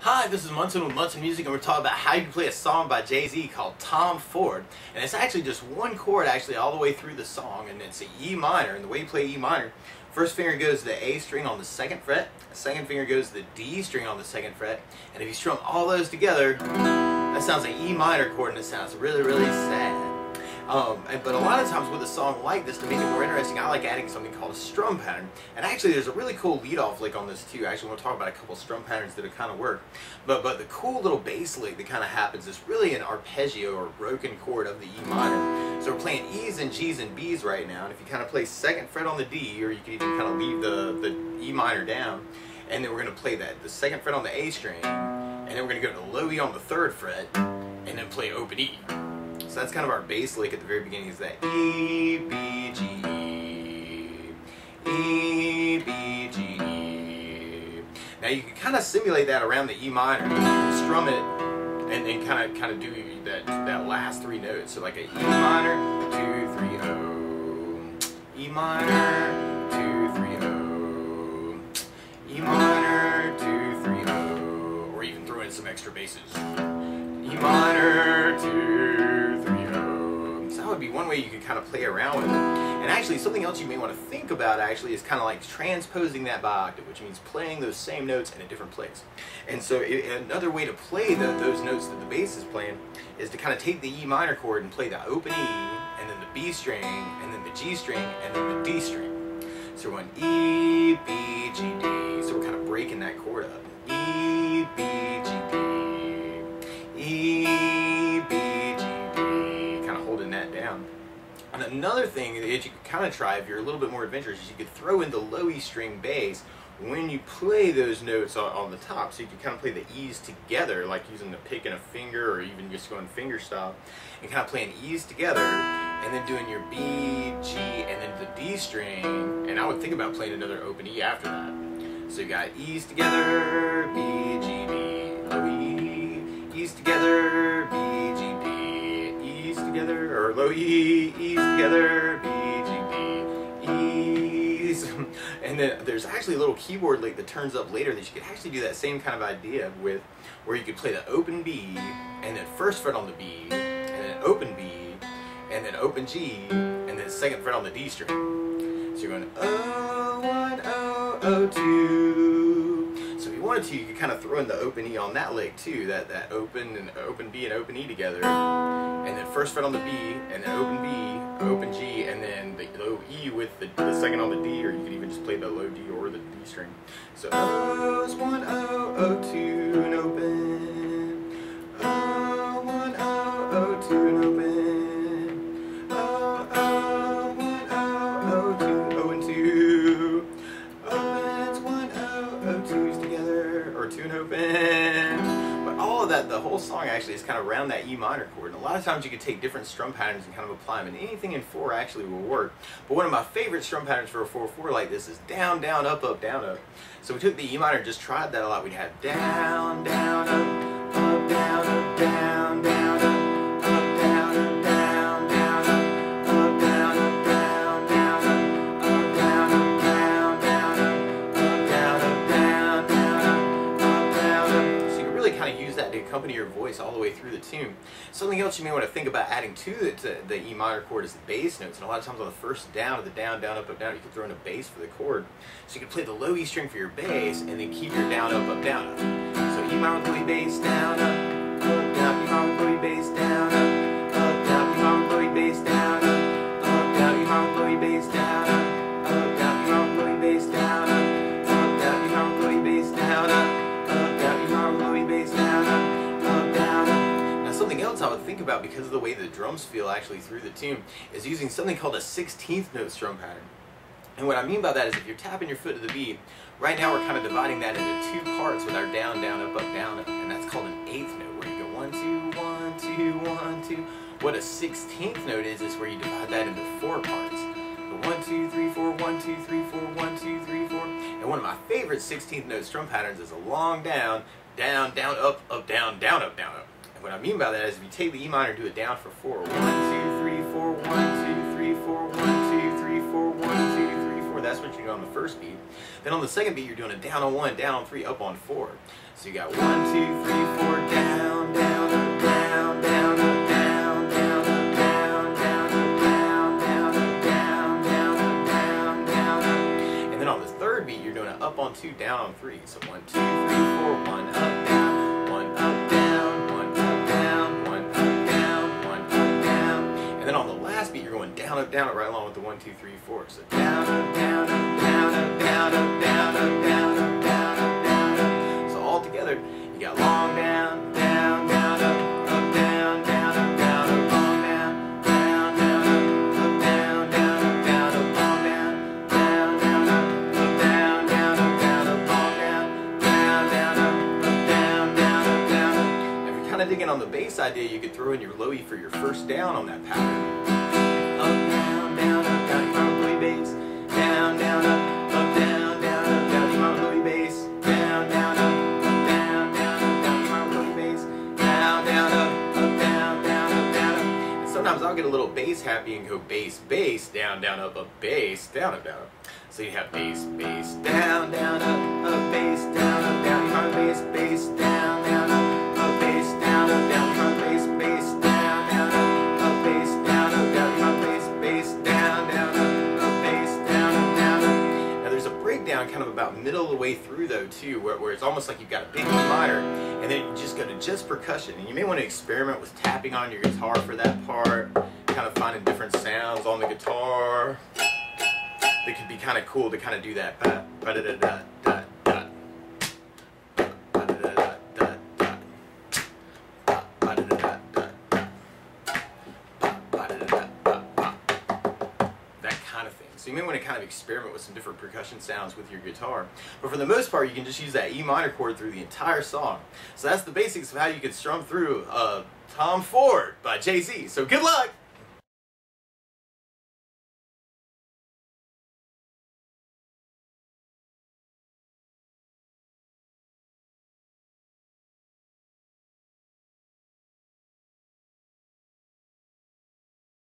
Hi, this is Munson with Munson Music, and we're talking about how you can play a song by Jay-Z called Tom Ford. And it's actually just one chord actually all the way through the song, and it's an E minor. And the way you play E minor, first finger goes to the A string on the second fret, the second finger goes to the D string on the second fret, and if you strum all those together, that sounds like E minor chord, and it sounds really, really sad. But a lot of times with a song like this, to make it more interesting, I like adding something called a strum pattern. And actually there's a really cool lead-off lick on this too. Actually, we'll talk about a couple strum patterns that kind of work. But the cool little bass lick that kind of happens is really an arpeggio or broken chord of the E minor. So we're playing E's and G's and B's right now. And if you kind of play second fret on the D, or you can even kind of leave the E minor down, and then we're going to play the second fret on the A string, and then we're going to go to low E on the third fret, and then play open E. So that's kind of our bass lick at the very beginning, is that E, B, G, E, B, G, E. Now you can kind of simulate that around the E minor. You can strum it and then kind of do that last three notes. So like a E minor, 2, 3, O. E minor, 2, 3, O. E minor, 2, 3, O. Or even throw in some extra basses. E minor, 2, 3, O. So that would be one way you could kind of play around with it. And actually, something else you may want to think about actually is kind of like transposing that by octave, which means playing those same notes in a different place. And so another way to play those notes that the bass is playing is to kind of take the E minor chord and play the open E, and then the B string, and then the G string, and then the D string. So we're going E, B, G, D. So we're kind of breaking that chord up. E, B, G, D. E, B, G, D, kind of holding that down. And another thing that you could kind of try if you're a little bit more adventurous is you could throw in the low E string bass when you play those notes on the top. So you can kind of play the E's together, like using the pick and a finger, or even just going finger style, and kind of playing E's together, and then doing your B, G, and then the D string. And I would think about playing another open E after that. So you got E's together, B, G, D, low E, E's together, B, G, D, E's together, or low E, E's together, B, G, D, E's. And then there's actually a little keyboard lick that turns up later that you could actually do that same kind of idea with, where you could play the open B, and then first fret on the B, and then open B, and then open G, and then second fret on the D string. So you're going O1, O, O2. So if you wanted to, you could kind of throw in the open E on that lick too, that open and open B and open E together, and then first fret on the B, and then open B, open G, and then the low E with the second on the D, or you could even just play the low D or the D string. So O's 1, O, O2, and open. O1, O, O2, and open. O, O1, O, O2, O and 2. Opens 1, O, O2's together, or 2 and open. But all of that, the whole song actually is kind of around that E minor chord. And a lot of times you could take different strum patterns and kind of apply them, and anything in 4 actually will work. But one of my favorite strum patterns for a 4/4 like this is down, down, up, up, down, up. So we took the E minor and just tried that a lot. We'd have down, down, up, down, up, down, down, up, down, up, down, down, up, up, down, up, down, down, up, down, up, down, down, up, down, up, down, down, up, so you can really kind of use that to accompany your voice all the way through the tune. Something else you may want to think about adding to the E minor chord is the bass notes. And a lot of times on the first down of the down, down, up, down, you can throw in a bass for the chord. So you can play the low E string for your bass, and then keep your down, up, down, up. So E minor with low E bass, down, up, down, E minor with low E bass, down, up, down, E minor with low E bass, down, up, down, E minor with low E bass, down, up, down, E minor with low E bass, down, up, down, E minor with low E bass, down, up, down, E minor with low E bass, down, up, down, up. Now something else I would think about, because of the way the drums feel actually through the tune, is using something called a 16th note strum pattern. And what I mean by that is if you're tapping your foot to the beat, right now we're kind of dividing that into 2 parts with our down, down, up, down, up, and that's called an 8th note, where you go 1, 2, 1, 2, 1, 2. What a 16th note is where you divide that into 4 parts. The 1, 2, 3, 4, 1, 2, 3, 4, 1, 2, 3, 4. And one of my favorite 16th note strum patterns is a long down, down, down, up, down, down, up, down, up. And what I mean by that is if you take the E minor and do it down for 4, 1, 2, 3, 4, 1, 2, 3, 4, 1, 2, 3, 4, 1, 2, 3, 4. That's what you're doing on the first beat. Then on the second beat, you're doing a down on 1, down on 3, up on 4. So you got 1, 2, 3, 4, down, down, up, down, down, up, down, down, up, down, down, up, down, down, up, down, down, up, down, down, up. And then on the third beat, you're doing an up on 2, down on 3. So 1, 2, 3, 4, 1 up, down, 1 up, down, 1 up, down, 1 up, down, 1 up, down. And then on the last beat, you're going down, up, right along with the 1, 2, 3, 4. So down, up, down, up, down, up, down, up, down, up, down, up, down, up, down, up. So all together, you got long down, down, down, up, down, down, up, down, up, long down, down, down, up, down, down, up, down, up, long down, down, down, up, down, down, up, down, up, long down, down, down, up, down, down, up, down, up. If you're kind of digging on the bass idea, you could throw in your low E for your first down on that pattern. Up, down, down, up, down, you want a low E bass, down, down, up, down, down, up, down, you want a low E bass, down, down, up, down, down, up, down, you want a low E bass, down, down, up, down, down, up, down, up. And sometimes I'll get a little bass happy and go bass, bass, down, down, up, bass, down, up, down, up. So you have bass, bass, down, down, up, bass, down, up, down, you want a bass, bass, down, down, up, bass, down, up, down, you want a bass, bass, down, down, up, bass, down, up, down, you want a bass, bass, down, down, up, bass, down, up, down, up. Now there's a breakdown kind of about middle of the way through though too, where it's almost like you've got a big E minor, and then you just go to just percussion. And you may want to experiment with tapping on your guitar for that part, kind of finding different sounds on the guitar. That could be kind of cool to kind of do that. So you may want to kind of experiment with some different percussion sounds with your guitar. But for the most part, you can just use that E minor chord through the entire song. So that's the basics of how you can strum through Tom Ford by Jay-Z. So good luck!